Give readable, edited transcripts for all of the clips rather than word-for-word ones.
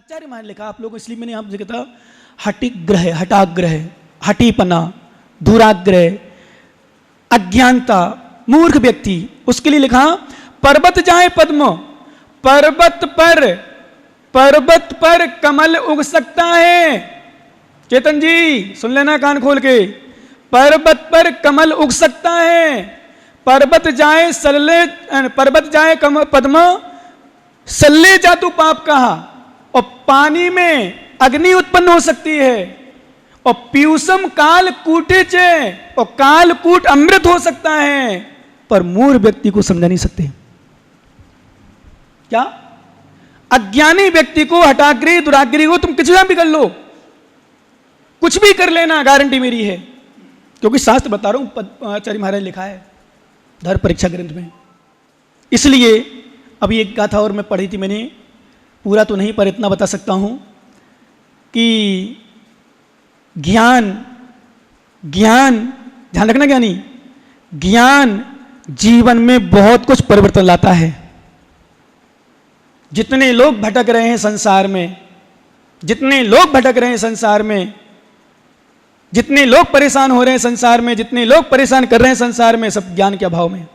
आचार्य महाराज लिखा, आप लोगों को इसलिए मैंने आपसे कहता, हटिग्रह, हटाग्रह, हटीपना, दुराग्रह, अज्ञानता, मूर्ख व्यक्ति, उसके लिए लिखा पर्वत जाए पद्म, पर्वत पर कमल उग सकता है। चेतन जी सुन लेना कान खोल के, पर्वत पर कमल उग सकता है। पर्वत जाए पद्म, सल्ले जातु पाप कहा। और पानी में अग्नि उत्पन्न हो सकती है। और पीयूषम काल कूटे चे, और काल कूट अमृत हो सकता है, पर मूर्ख व्यक्ति को समझा नहीं सकते। क्या? अज्ञानी व्यक्ति को, हठाग्रही दुराग्रही को तुम किसी भी कर लो, कुछ भी कर लेना, गारंटी मेरी है, क्योंकि शास्त्र बता रहा हूं, आचार्य महाराज लिखा है धर परीक्षा ग्रंथ में। इसलिए अभी एक गाथा और मैं पढ़ी थी मैंने, पूरा तो नहीं पर इतना बता सकता हूं कि ज्ञान ध्यान रखना ज्ञानी, ज्ञान जीवन में बहुत कुछ परिवर्तन लाता है। जितने लोग भटक रहे हैं संसार में, जितने लोग भटक रहे हैं संसार में, जितने लोग परेशान हो रहे हैं संसार में, जितने लोग परेशान कर रहे हैं संसार में, सब ज्ञान के अभाव में।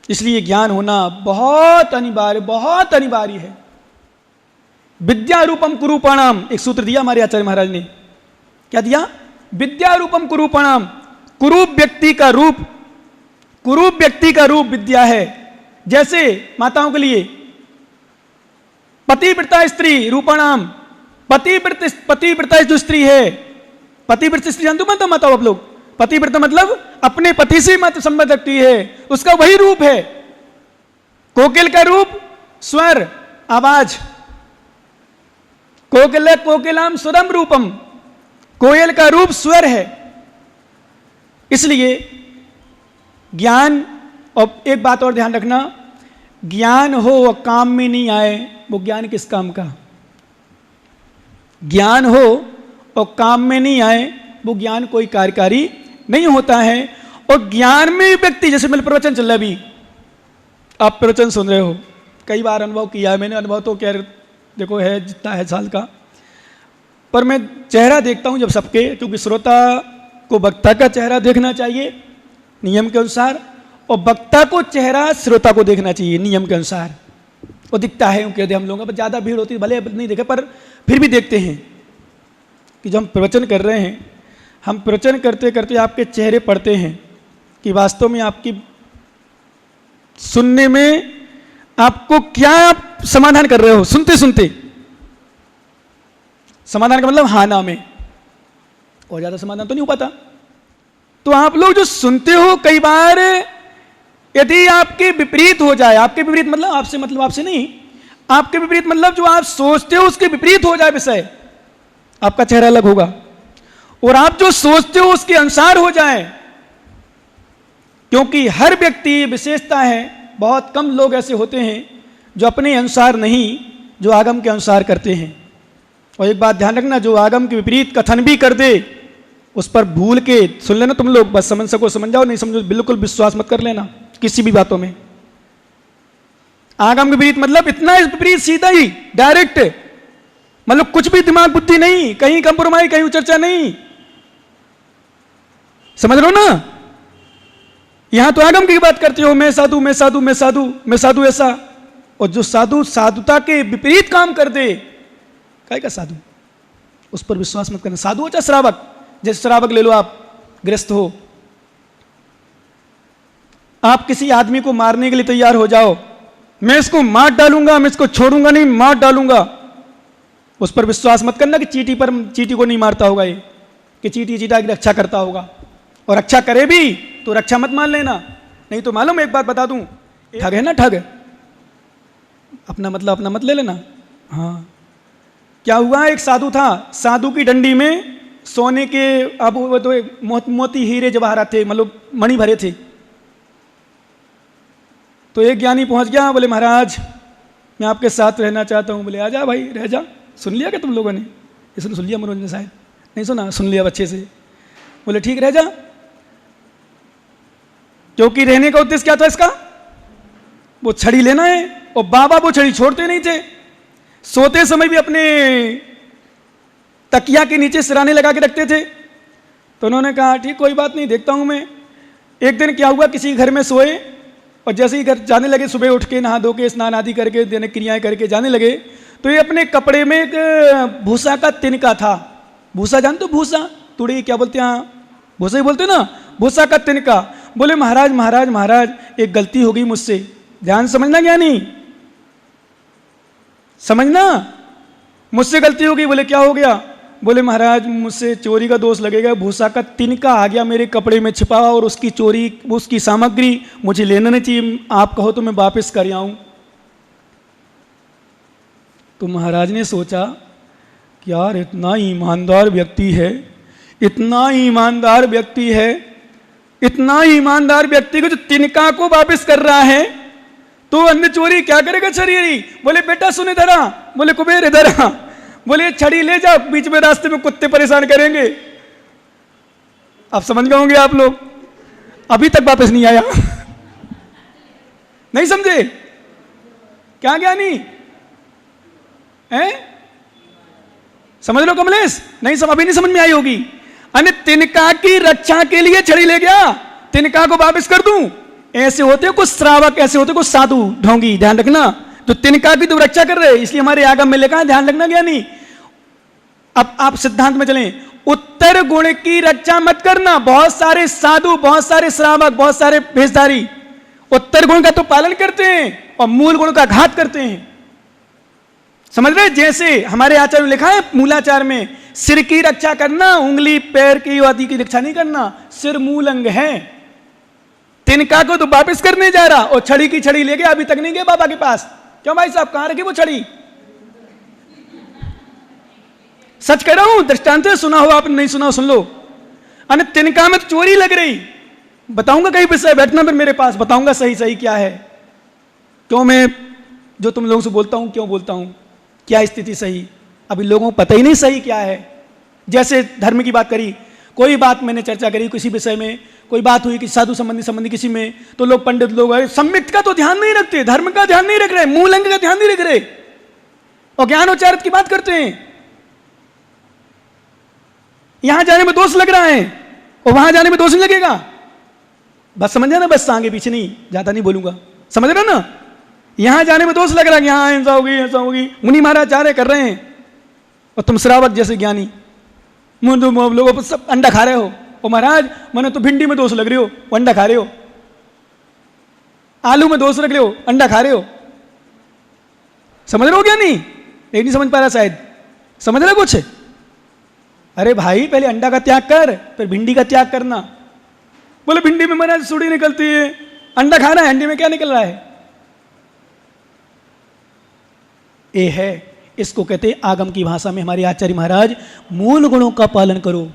इसलिए ज्ञान होना बहुत अनिवार्य है। विद्या रूपम कुरूपाणाम, एक सूत्र दिया हमारे आचार्य महाराज ने। क्या दिया? विद्या रूपम कुरूपाणाम। कुरूप व्यक्ति का रूप विद्या है। जैसे माताओं के लिए पतिव्रता स्त्री रूपाणाम, पतिव्रता जो स्त्री है, पतिव्रता स्त्री जानते हो माताओं आप लोग? पतिव्रता मतलब अपने पति से मत संबंध रखती है, उसका वही रूप है। कोकिल का रूप स्वर, आवाज। कोकिलाम स्वरम रूपम, कोयल का रूप स्वर है। इसलिए ज्ञान, और एक बात और ध्यान रखना, ज्ञान हो और काम में नहीं आए, वो ज्ञान किस काम का? ज्ञान हो और काम में नहीं आए, वो ज्ञान कोई कार्यकारी नहीं होता है। और ज्ञान में व्यक्ति, जैसे मेरे प्रवचन चल रहा है अभी, आप प्रवचन सुन रहे हो, कई बार अनुभव किया है मैंने, अनुभव तो क्या देखो है जितना है साल का, पर मैं चेहरा देखता हूं जब सबके, क्योंकि श्रोता को वक्ता का चेहरा देखना चाहिए नियम के अनुसार, और वक्ता को चेहरा श्रोता को देखना चाहिए नियम के अनुसार। वो दिखता है कहते हम लोगों पर ज़्यादा भीड़ होती है, भले नहीं देखे पर फिर भी देखते हैं कि जब हम प्रवचन कर रहे हैं, हम प्रवचन करते करते आपके चेहरे पढ़ते हैं कि वास्तव में आपकी सुनने में आपको क्या आप समाधान कर रहे हो। सुनते सुनते समाधान का मतलब हाँ ना में, और ज़्यादा समाधान तो नहीं हो पाता। तो आप लोग जो सुनते हो, कई बार यदि आपके विपरीत हो जाए, आपके विपरीत मतलब आपसे नहीं, आपके विपरीत मतलब जो आप सोचते हो उसके विपरीत हो जाए विषय, आपका चेहरा अलग होगा। और आप जो सोचते हो उसके अनुसार हो जाए, क्योंकि हर व्यक्ति विशेषता है, बहुत कम लोग ऐसे होते हैं जो अपने अनुसार नहीं, जो आगम के अनुसार करते हैं। और एक बात ध्यान रखना, जो आगम के विपरीत कथन भी कर दे, उस पर भूल के सुन लेना तुम लोग, बस समझ सको समझ जाओ, नहीं समझो बिल्कुल विश्वास मत कर लेना किसी भी बातों में। आगम के विपरीत मतलब इतना विपरीत, सीधा ही डायरेक्ट, मतलब कुछ भी दिमाग बुद्धि नहीं, कहीं कंप्रोमाइज, कहीं चर्चा नहीं, समझ लो ना। यहां तो आगम की बात करते हो, मैं साधु मैं साधु मैं साधु मैं साधु ऐसा, और जो साधु साधुता के विपरीत काम कर दे, काय का साधु, उस पर विश्वास मत करना। साधु हो चाहे श्रावक, जैसे श्रावक ले लो, आप गृहस्थ हो, आप किसी आदमी को मारने के लिए तैयार हो जाओ, मैं इसको मार डालूंगा, मैं इसको छोड़ूंगा नहीं, मार डालूंगा, उस पर विश्वास मत करना कि चींटी को नहीं मारता होगा ये, कि चींटा की रक्षा करता होगा, और रक्षा करे भी तो रक्षा मत मान लेना। नहीं तो मालूम, एक बात बता दूं, ठग है ना, ठग, अपना मतलब अपना मत ले लेना। हाँ, क्या हुआ, एक साधु था, साधु की डंडी में सोने के, अब वो तो मोती हीरे जवाहरात थे, मतलब मणि भरे थे। तो एक ज्ञानी पहुंच गया, बोले महाराज मैं आपके साथ रहना चाहता हूं। बोले आजा भाई रह जा। सुन लिया क्या तुम लोगों ने? इसने सुन लिया मनोरंजन साहब? नहीं सुना? सुन लिया अच्छे से। बोले ठीक रह जा। क्योंकि रहने का उद्देश्य क्या था इसका? वो छड़ी लेना है, और बाबा वो छड़ी छोड़ते नहीं थे, सोते समय भी अपने तकिया के नीचे सिराने लगा के रखते थे। तो उन्होंने कहा ठीक, कोई बात नहीं, देखता हूं मैं। एक दिन क्या हुआ, किसी घर में सोए और जैसे ही घर जाने लगे, सुबह उठ के नहा धो के स्नान आदि करके दैनिक क्रियाएं करके जाने लगे, तो ये अपने कपड़े में एक भूसा का तिनका था। भूसा जानते हो? भूसा, तुड़ी क्या बोलते हैं, भूसा ही बोलते ना, भूसा का तिनका। बोले महाराज महाराज महाराज, एक गलती हो गई मुझसे। ध्यान समझना ज्ञानी, समझना, मुझसे गलती हो गई। बोले क्या हो गया? बोले महाराज मुझसे चोरी का दोष लगेगा, भूसा का तिनका आ गया मेरे कपड़े में छिपा और उसकी चोरी, उसकी सामग्री मुझे लेना नहीं चाहिए, आप कहो तो मैं वापस कर आऊं। तो महाराज ने सोचा कि यार इतना ईमानदार व्यक्ति है, इतना ईमानदार व्यक्ति है, इतना ईमानदार व्यक्ति को जो तिनका को वापस कर रहा है, तो अन्य चोरी क्या करेगा छड़ी? बोले बेटा सुन इधर आ। बोले कुबेर इधर आ। बोले छड़ी ले जा, बीच में रास्ते में कुत्ते परेशान करेंगे। अब समझ गए होंगे आप लोग, अभी तक वापस नहीं आया। नहीं समझे क्या ज्ञानी है? समझ लो कमलेश, नहीं अभी नहीं समझ में आई होगी। अन्य तिनका की रक्षा के लिए छड़ी ले गया, तिनका को वापस कर दूं। ऐसे होते कुछ श्रावक, ऐसे होते कुछ साधु ढोंगी, ध्यान रखना, जो तिनका की तो रक्षा कर रहे, इसलिए हमारे आगम में लिखा है, ध्यान रखना ज्ञानी। अब आप सिद्धांत में चलें, उत्तर गुण की रक्षा मत करना। बहुत सारे साधु, बहुत सारे श्रावक, बहुत सारे भेषधारी उत्तर गुण का तो पालन करते हैं और मूल गुण का घात करते हैं। समझ रहे? जैसे हमारे आचार्य में लिखा है मूलाचार में, सिर की रक्षा करना, उंगली पैर की आदि की रक्षा नहीं करना, सिर मूल अंग है। तिनका को तो वापस करने जा रहा और छड़ी की छड़ी ले गया, अभी तक नहीं गए बाबा के पास। क्यों भाई साहब, कहां रखी वो छड़ी? सच कह रहा हूं, दृष्टांत सुना हो आपने, नहीं सुना हो सुन लो। अने तिनका में तो चोरी लग रही, बताऊंगा कहीं विषय, बैठना फिर मेरे पास, बताऊंगा सही सही क्या है। क्यों मैं जो तुम लोगों से बोलता हूं क्यों बोलता हूं, क्या स्थिति सही, अभी लोगों को पता ही नहीं सही क्या है। जैसे धर्म की बात करी, कोई बात मैंने चर्चा करी किसी विषय में, कोई बात हुई कि साधु संबंधी किसी में, तो लोग पंडित लोग सम्मित का तो ध्यान नहीं रखते, धर्म का ध्यान नहीं रख रहे, मूल अंग का ध्यान नहीं रख रहे और ज्ञानोच्चारित की बात करते हैं। यहां जाने में दोष लग रहा है और वहां जाने में दोष नहीं लगेगा। बस समझ ना, बस आगे पीछे नहीं, ज्यादा नहीं बोलूंगा, समझ रहे ना? यहां जाने में दोष लग रहा है कि यहां ऐसा होगी ऐसा होगी, मुनि महाराज जा रहे कर रहे हैं और तुम श्रावक जैसे ज्ञानी लोग सब अंडा खा रहे हो। और महाराज मैंने तो भिंडी में दोष लग रहे हो, अंडा खा रहे हो, आलू में दोष रख रहे हो, अंडा खा रहे हो। समझ रहे हो क्या? नहीं समझ पा रहा शायद, समझ रहे कुछ? अरे भाई पहले अंडा का त्याग कर, फिर भिंडी का त्याग करना। बोले भिंडी में महाराज सुड़ी निकलती है, अंडा खाना है, अंडे में क्या निकल रहा है? ये है, इसको कहते हैं आगम की भाषा में हमारे आचार्य महाराज, मूल गुणों का पालन करो।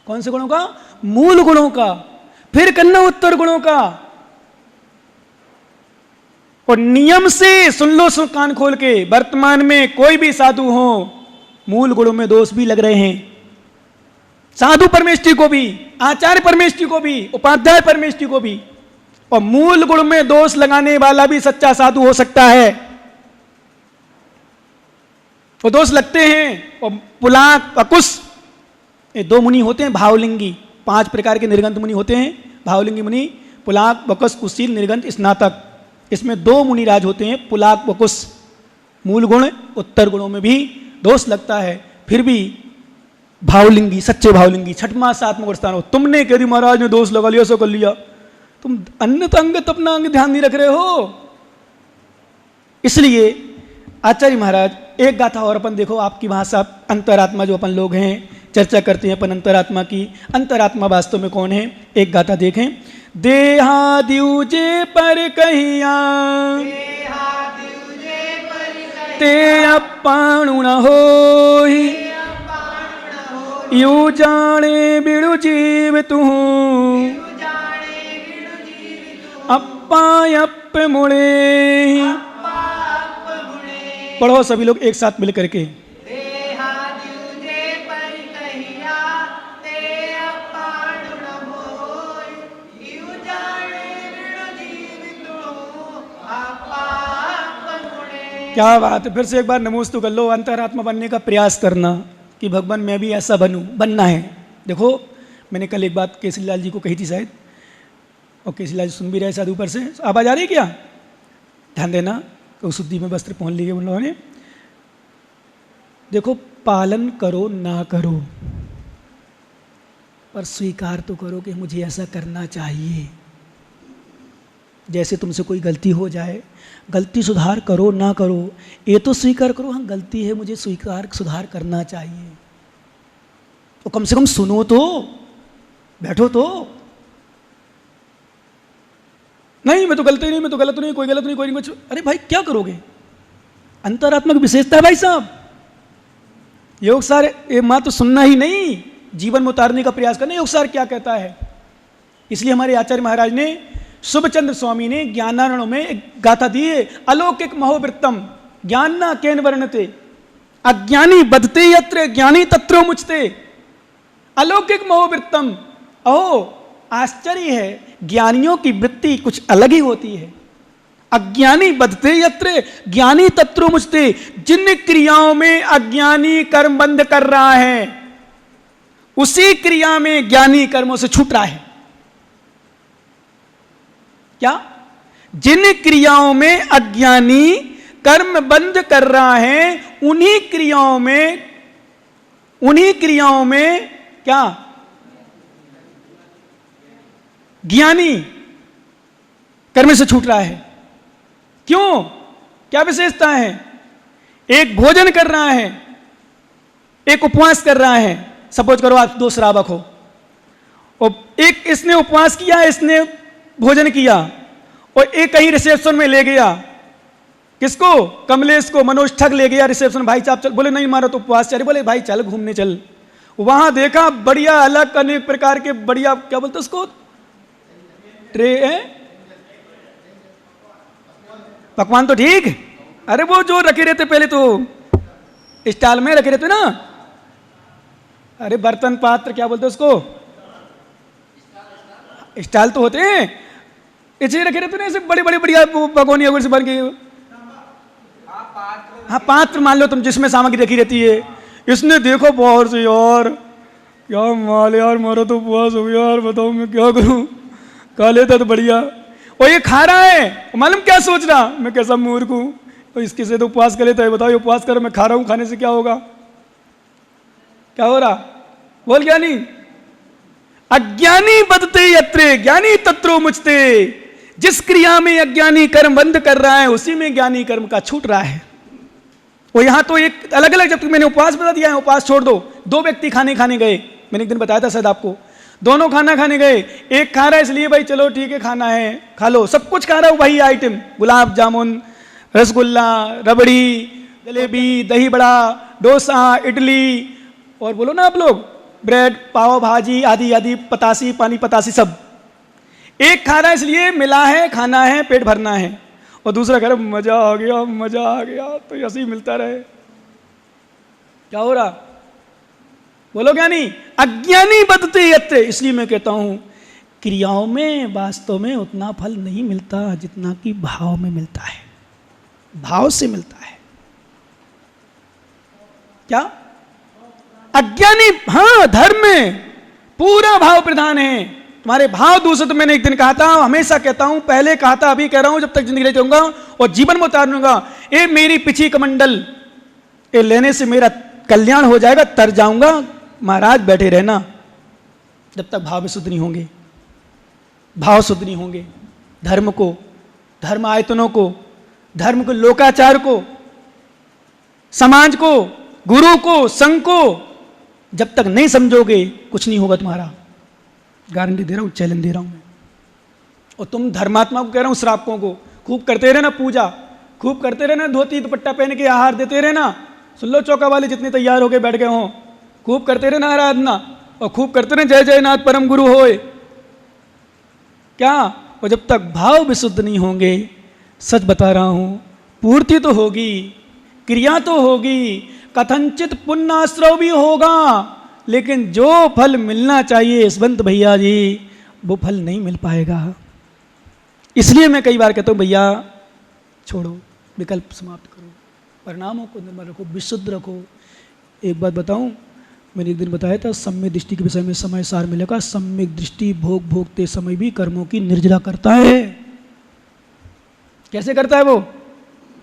कौन से गुणों का? मूल गुणों का, फिर करना उत्तर गुणों का। और नियम से सुन लो, कान खोल के, वर्तमान में कोई भी साधु हो, मूल गुणों में दोष भी लग रहे हैं। साधु परमेष्ठी को भी, आचार्य परमेष्ठी को भी, उपाध्याय परमेष्ठी को भी। और मूल गुण में दोष लगाने वाला भी सच्चा साधु हो सकता है। वो दोष लगते हैं। और पुलाक, अकुश, ये दो मुनि होते हैं भावलिंगी। 5 प्रकार के निर्गंत मुनि होते हैं भावलिंगी मुनि, पुलाक, वकुश, कुशील, निर्गंत, स्नातक। इसमें 2 मुनिराज होते हैं, पुलाक, वकुश। मूल गुण उत्तर गुणों में भी दोष लगता है, फिर भी भावलिंगी, सच्चे भावलिंगी, 6वां 7वां स्थान हो। तुमने कह दी महाराज ने दोष लगा लिया, सो कर लिया, तुम अन्य अंग अपना अंग ध्यान नहीं रख रहे हो। इसलिए आचार्य महाराज एक गाथा और अपन देखो, आपकी भाषा अंतरात्मा, जो अपन लोग हैं चर्चा करते हैं अपन अंतरात्मा की, अंतरात्मा वास्तव में कौन है, एक गाथा देखें। देहाद्युजे पर कहिया ते अपाणु न होहि, यू जाने बिड़ु जीव तू, अप्पायप मुड़े। पढ़ो सभी लोग एक साथ मिल करके। क्या बात है। फिर से एक बार नमोस्तु कर लो। अंतरात्मा बनने का प्रयास करना कि भगवान मैं भी ऐसा बनूं, बनना है। देखो मैंने कल एक बात केसरीलाल जी को कही थी शायद, और केसरीलाल जी सुन भी रहे शायद ऊपर से। आवाज आ रही है क्या? ध्यान देना। तो शुद्धि में वस्त्र पहन लिए उन लोगों ने। देखो पालन करो ना करो, पर स्वीकार तो करो कि मुझे ऐसा करना चाहिए। जैसे तुमसे कोई गलती हो जाए, गलती सुधार करो ना करो, ये तो स्वीकार करो हाँ गलती है, मुझे स्वीकार सुधार करना चाहिए। तो कम से कम सुनो तो, बैठो तो। नहीं मैं तो गलती नहीं, मैं तो गलत नहीं, कोई गलत नहीं, कोई नहीं कुछ। अरे भाई क्या करोगे? अंतरात्मा की विशेषता है भाई साहब। योग सार ये मात्र सुनना ही नहीं, जीवन में उतारने का प्रयास करना। योग सार क्या कहता है? इसलिए हमारे आचार्य महाराज ने, शुभचंद्र स्वामी ने ज्ञानारणों में एक गाथा दी है, अलौकिक महोवृत्तम ज्ञान न केन वर्णते अज्ञानी बधते यत्र ज्ञानी तत्रो मुचते। अलौकिक महोवृत्तम, ओह आश्चर्य है, ज्ञानियों की वृत्ति कुछ अलग ही होती है। अज्ञानी बधते यत्र ज्ञानी तत्रो मुचते। जिन क्रियाओं में अज्ञानी कर्म बंध कर रहा है, उसी क्रिया में ज्ञानी कर्मों से छूट रहा है। क्या? जिन क्रियाओं में अज्ञानी कर्म बंद कर रहा है, उन्हीं क्रियाओं में क्या? ज्ञानी कर्म से छूट रहा है। क्यों? क्या विशेषता है? एक भोजन कर रहा है, एक उपवास कर रहा है। सपोज करो आप दो श्रावक हो, और एक इसने उपवास किया, इसने भोजन किया, और एक कहीं रिसेप्शन में ले गया। किसको? कमलेश को। मनोज ठग ले गया रिसेप्शन, भाई साहब चल। बोले नहीं मारो तो उपवास चल। बोले भाई चल घूमने चल। वहां देखा बढ़िया अलग अनेक प्रकार के बढ़िया, क्या बोलते उसको, ट्रे है, पकवान तो ठीक। अरे वो जो रखे रहते पहले तो स्टाल में रखे रहते ना, अरे बर्तन पात्र क्या बोलते उसको, स्टाल तो होते हैं, ऐसे रखे रहते ना, ऐसे बड़े बड़े बढ़िया भगोनी वगैरह से बन के। हाँ पात्र मान लो तुम, जिसमें सामग्री रखी रहती है। इसने देखो बाहर से, यार क्या माल यार, मारा तो उपवास हो गया यार, बताओ मैं क्या करूं, खा लेता तो बढ़िया। और ये खा रहा है, मालूम क्या सोच रहा, मैं कैसा मूर्ख हूं, तो इसके से तो उपवास कर लेता है। बताओ ये उपवास करो, मैं खा रहा हूं, खाने से क्या होगा? क्या हो रहा? बोल ज्ञानी। अज्ञानी बधते यत्र ज्ञानी तत्रो मुचते। जिस क्रिया में अज्ञानी कर्म बंद कर रहा है, उसी में ज्ञानी कर्म का छूट रहा है। और यहां तो एक अलग अलग, जब तक मैंने उपवास बता दिया है, उपवास छोड़ दो। दो व्यक्ति खाने गए, मैंने एक दिन बताया था शायद आपको, दोनों खाना खाने गए। एक खा रहा है इसलिए भाई चलो ठीक है खाना है खा लो, सब कुछ खा रहा है वही आइटम, गुलाब जामुन, रसगुल्ला, रबड़ी, जलेबी, दही बड़ा, डोसा, इडली, और बोलो ना आप लोग, ब्रेड, पाव भाजी आदि आदि, पतासी, पानी पतासी, सब। एक खा रहा है इसलिए मिला है, खाना है, पेट भरना है, और दूसरा कह रहा मजा आ गया मजा आ गया, तो ऐसे ही मिलता रहे। क्या हो रहा? बोलो ज्ञानी। अज्ञानी बधते यत्र। इसलिए मैं कहता हूं क्रियाओं में वास्तव में उतना फल नहीं मिलता जितना कि भाव में मिलता है, भाव से मिलता है। क्या? अज्ञानी, हाँ धर्म में पूरा भाव प्रधान है। तुम्हारे भाव दूसरे, तो मैंने एक दिन कहा था, हमेशा कहता हूं, पहले कहा था, अभी कह रहा हूं, जब तक जिंदगी रहूंगा और जीवन में उतारूंगा, ये मेरी पिछी कमंडल ये लेने से मेरा कल्याण हो जाएगा, तर जाऊंगा। महाराज बैठे रहना, जब तक भाव शुद्ध नहीं होंगे, भाव शुद्ध नहीं होंगे। धर्म को, धर्म आयतनों को, धर्म को, लोकाचार को, समाज को, गुरु को, संघ को जब तक नहीं समझोगे, कुछ नहीं होगा तुम्हारा। गारंटी दे रहा हूं, चैलेंज दे रहा हूं मैं। और तुम धर्मात्मा को कह रहा हूं, श्रावकों को, खूब करते रहना पूजा, खूब करते रहना, धोती दुपट्टा पहन के आहार देते रहना। सुन लो चौका वाले जितने तैयार होके बैठ गए हों, खूब करते रहना आराधना, और खूब करते रहना जय जयनाथ परम गुरु होए। क्या? और जब तक भाव विशुद्ध नहीं होंगे, सच बता रहा हूं, पूर्ति तो होगी, क्रिया तो होगी, कथनचित पुण्याश्रव भी होगा, लेकिन जो फल मिलना चाहिए यशवंत भैया जी, वो फल नहीं मिल पाएगा। इसलिए मैं कई बार कहता हूं भैया छोड़ो, विकल्प समाप्त करो। परिणामों को निर्मल रखो, विशुद्ध रखो। एक बात बताऊं, मैंने एक दिन बताया था सम्यक दृष्टि के विषय में समय सार मिलेगा। सम्यक दृष्टि भोग भोगते समय भी कर्मों की निर्जरा करता है। कैसे करता है वो?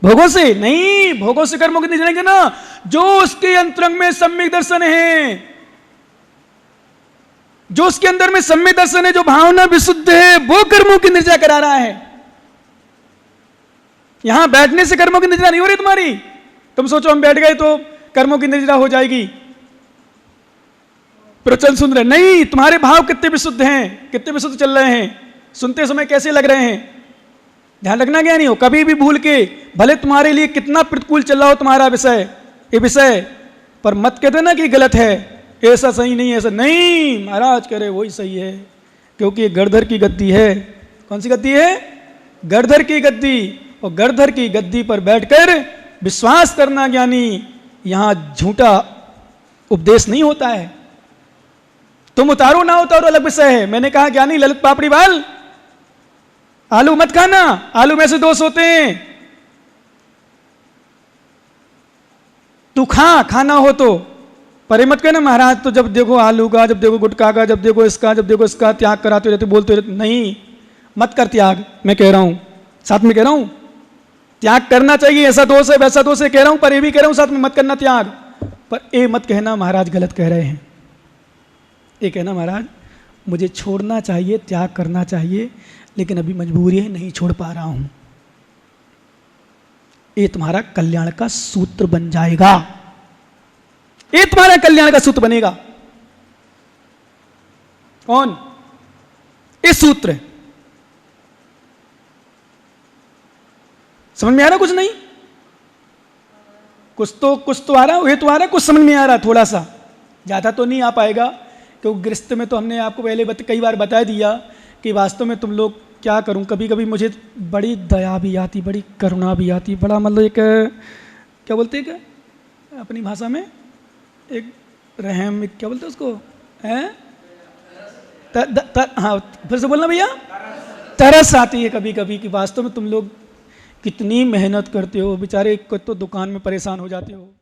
भोगों से नहीं, भोगों से कर्मों की निर्जरा करना। जो उसके अंतरंग में सम्यक दर्शन है, जो उसके अंदर में सम्यक दर्शन है, जो भावना विशुद्ध है, वो कर्मों की निर्जरा करा रहा है। यहां बैठने से कर्मों की निर्जरा नहीं हो रही तुम्हारी। तुम सोचो हम बैठ गए तो कर्मों की निर्जरा हो जाएगी। प्रवचन सुन रहे नहीं, तुम्हारे भाव कितने विशुद्ध हैं, कितने विशुद्ध चल रहे हैं, सुनते समय कैसे लग रहे हैं, ध्यान रखना। क्या नहीं हो कभी भी भूल के, भले तुम्हारे लिए कितना प्रतिकूल चल रहा हो तुम्हारा विषय, ये विषय, पर मत कहते ना कि गलत है, ऐसा सही नहीं, ऐसा नहीं। महाराज कह रहे वही सही है, क्योंकि गड़धर की गद्दी है। कौन सी गद्दी है? गड़धर की गद्दी। और गड़धर की गद्दी पर बैठकर विश्वास करना ज्ञानी, यहां झूठा उपदेश नहीं होता है। तुम उतारो ना उतारो अलग विषय है। मैंने कहा ज्ञानी ललित पापड़ी बाल, आलू मत खाना, आलू में से दोष होते हैं। तू खाना हो तो, पर मत कहना महाराज तो जब देखो आलू का, जब देखो गुटखा का, जब देखो इसका त्याग कराते रहते, बोलते रहते। नहीं, मत कर त्याग। मैं कह रहा हूं, साथ में कह रहा हूं, त्याग करना चाहिए। ऐसा दोष है वैसा दोष है कह रहा हूं, पर ये भी कह रहा हूं साथ में मत करना त्याग। पर ये मत कहना महाराज गलत कह रहे हैं। ये कहना महाराज मुझे छोड़ना चाहिए, त्याग करना चाहिए, लेकिन अभी मजबूरी है, नहीं छोड़ पा रहा हूं। ये तुम्हारा कल्याण का सूत्र बन जाएगा। ये तुम्हारा कल्याण का सूत्र बनेगा। कौन? ये सूत्र। समझ में आ रहा? कुछ नहीं, कुछ तो आ रहा, ये तो आ रहा, कुछ समझ में आ रहा, थोड़ा सा, ज्यादा तो नहीं आ पाएगा। क्योंकि गृहस्थ में तो हमने आपको पहले कई बार बता दिया कि वास्तव में तुम लोग क्या करूं, कभी कभी मुझे बड़ी दया भी आती, बड़ी करुणा भी आती, बड़ा मतलब एक क्या बोलते हैं, क्या अपनी भाषा में एक रहम, क्या बोलते हैं उसको, हैं? हाँ फिर से बोलना भैया। तरस आती है कभी कभी कि वास्तव में तुम लोग कितनी मेहनत करते हो, बेचारे को तो दुकान में परेशान हो जाते हो।